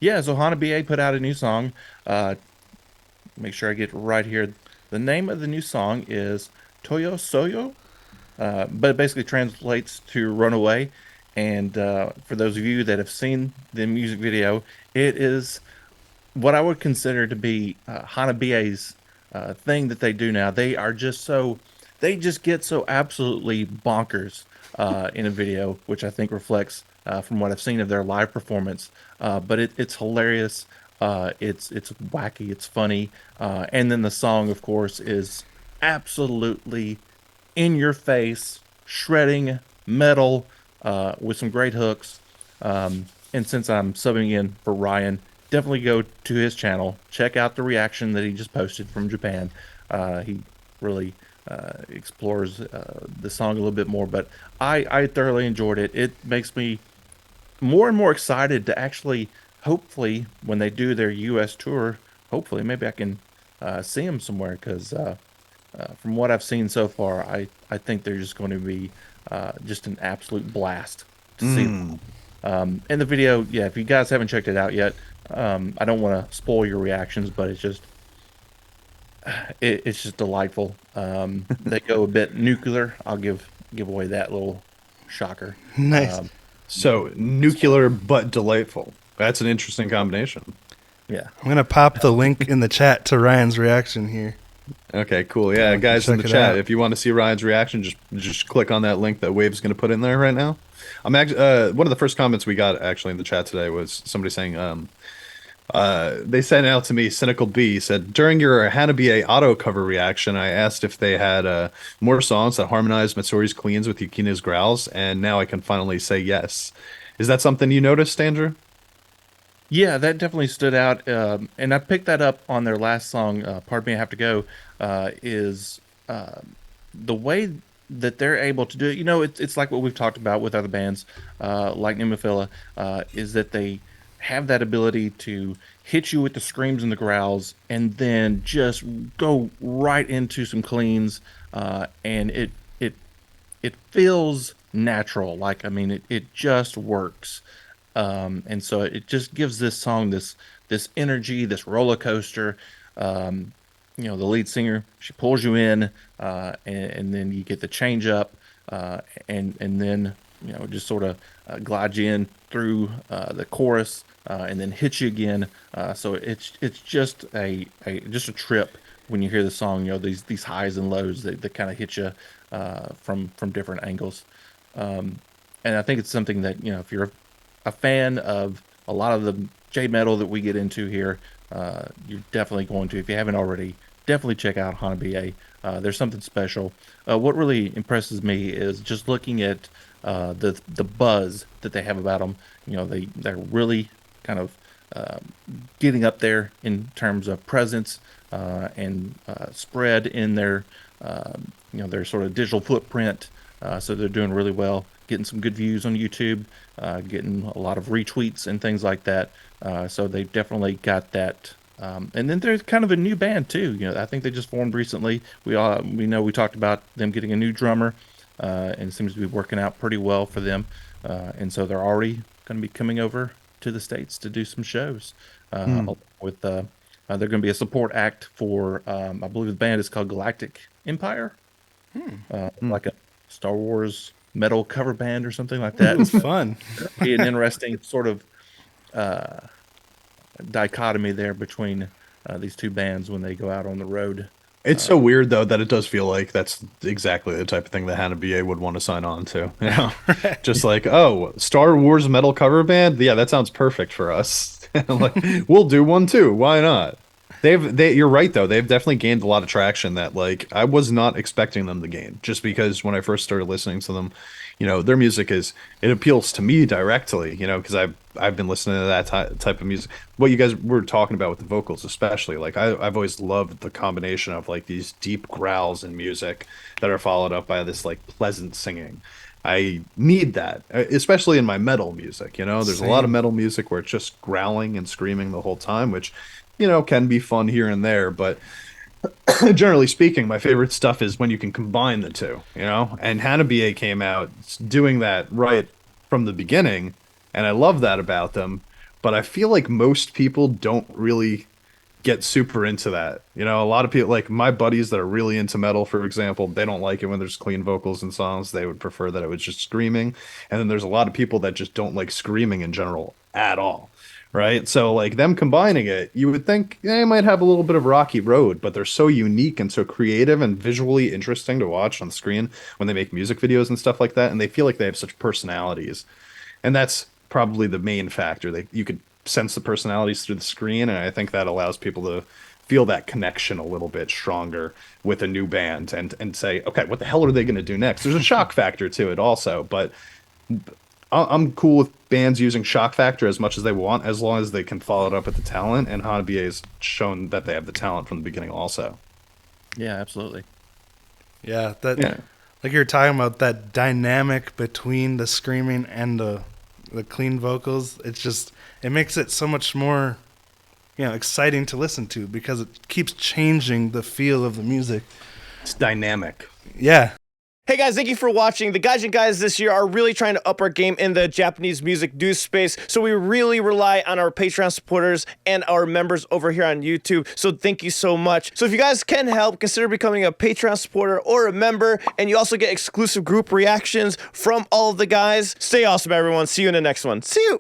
Yeah, so HANABIE put out a new song. Uh, Make sure I get it right here. The name of the new song is Toyo Soyo, but it basically translates to Runaway. And for those of you that have seen the music video, it is what I would consider to be HANABIE's thing that they do now. They just get so absolutely bonkers in a video, which I think reflects from what I've seen of their live performance. But it's hilarious. It's wacky. It's funny. And then the song, of course, is absolutely in your face, shredding metal with some great hooks. And since I'm subbing in for Ryan, definitely go to his channel, check out the reaction that he just posted from Japan. He really explores the song a little bit more, but I thoroughly enjoyed it. It makes me more and more excited to actually, hopefully, when they do their US tour, hopefully, maybe I can see them somewhere because from what I've seen so far, I think they're just going to be just an absolute blast to see. Mm. And the video, yeah, if you guys haven't checked it out yet, I don't want to spoil your reactions, but it's just delightful. They go a bit nuclear. I'll give away that little shocker. Nice. Um, So nuclear but delightful. That's an interesting combination. yeah, I'm gonna pop the link in the chat to Ryan's reaction here. Okay, cool. Yeah, guys in Check the it chat, out. if you want to see Ryan's reaction, just click on that link that Wave's going to put in there right now. I'm actually one of the first comments we got actually in the chat today was somebody saying they sent out to me, Cynical B said, during your Hanabie auto cover reaction, I asked if they had more songs that harmonized Matsuri's cleans with Yukina's growls, and now I can finally say yes. Is that something you noticed, Andrew? yeah, that definitely stood out. And I picked that up on their last song. Pardon me, I have to go. Is the way that they're able to do it. You know, it's like what we've talked about with other bands, like Nemophila, is that they have that ability to hit you with the screams and the growls, and then just go right into some cleans, and it feels natural. Like I mean, it just works, and so it just gives this song this energy, this roller coaster. Um, you know, the lead singer, she pulls you in, and then you get the change up, and then you know just sort of glides you in through the chorus, and then hits you again. So it's just a trip when you hear the song. You know these highs and lows that kind of hit you from different angles. Um, and I think it's something that you know if you're a fan of a lot of the J metal that we get into here, you're definitely going to, if you haven't already, definitely check out Hanabiye. There's something special. What really impresses me is just looking at the buzz that they have about them. You know, they're really kind of uh, getting up there in terms of presence and spread in their you know their sort of digital footprint. So they're doing really well, getting some good views on YouTube, getting a lot of retweets and things like that. So they've definitely got that. And then there's kind of a new band too. You know, I think they just formed recently. We know we talked about them getting a new drummer, and it seems to be working out pretty well for them. And so they're already going to be coming over to the States to do some shows. Hmm. With they're going to be a support act for I believe the band is called Galactic Empire, Hmm. like a Star Wars metal cover band or something like that. That's fun. Be an interesting sort of uh, dichotomy there between these two bands when they go out on the road. It's Uh, so weird though that it does feel like that's exactly the type of thing that Hannah BA would want to sign on to. You know, just Right. like, oh, Star Wars metal cover band, yeah, that sounds perfect for us. Like, we'll do one too. Why not? You're right though. They've definitely gained a lot of traction that like I was not expecting them to gain. Just because when I first started listening to them, their music it appeals to me directly. Because I've been listening to that type of music. What you guys were talking about with the vocals, especially, like I've always loved the combination of like these deep growls in music that are followed up by this like pleasant singing. I need that, especially in my metal music. There's a lot of Same. metal music where it's just growling and screaming the whole time, which can be fun here and there, but generally speaking, my favorite stuff is when you can combine the two. And Hanabiye came out doing that right from the beginning, and I love that about them. but I feel like most people don't really get super into that. You know, a lot of people, like my buddies that are really into metal, for example, they don't like it when there's clean vocals in songs. They would prefer that it was just screaming. And then there's a lot of people that just don't like screaming in general at all. Right. So, like them combining it, you would think they might have a little bit of rocky road, but they're so unique and so creative and visually interesting to watch on the screen when they make music videos and stuff like that. And they feel like they have such personalities. And that's probably the main factor. That you could sense the personalities through the screen, and I think that allows people to feel that connection a little bit stronger with a new band and say, okay, what the hell are they going to do next? There's a shock factor to it also, but I'm cool with bands using shock factor as much as they want, as long as they can follow it up with the talent. And HANABIE has shown that they have the talent from the beginning also. Yeah, absolutely. Yeah, that Yeah. like you were talking about that dynamic between the screaming and the clean vocals. It's just it makes it so much more exciting to listen to because it keeps changing the feel of the music. It's dynamic. Yeah. Hey guys, thank you for watching. The Gaijin guys this year are really trying to up our game in the Japanese music news space, so we really rely on our Patreon supporters and our members over here on YouTube, so thank you so much. So if you guys can help, consider becoming a Patreon supporter or a member, and you also get exclusive group reactions from all of the guys. Stay awesome, everyone. See you in the next one. See you!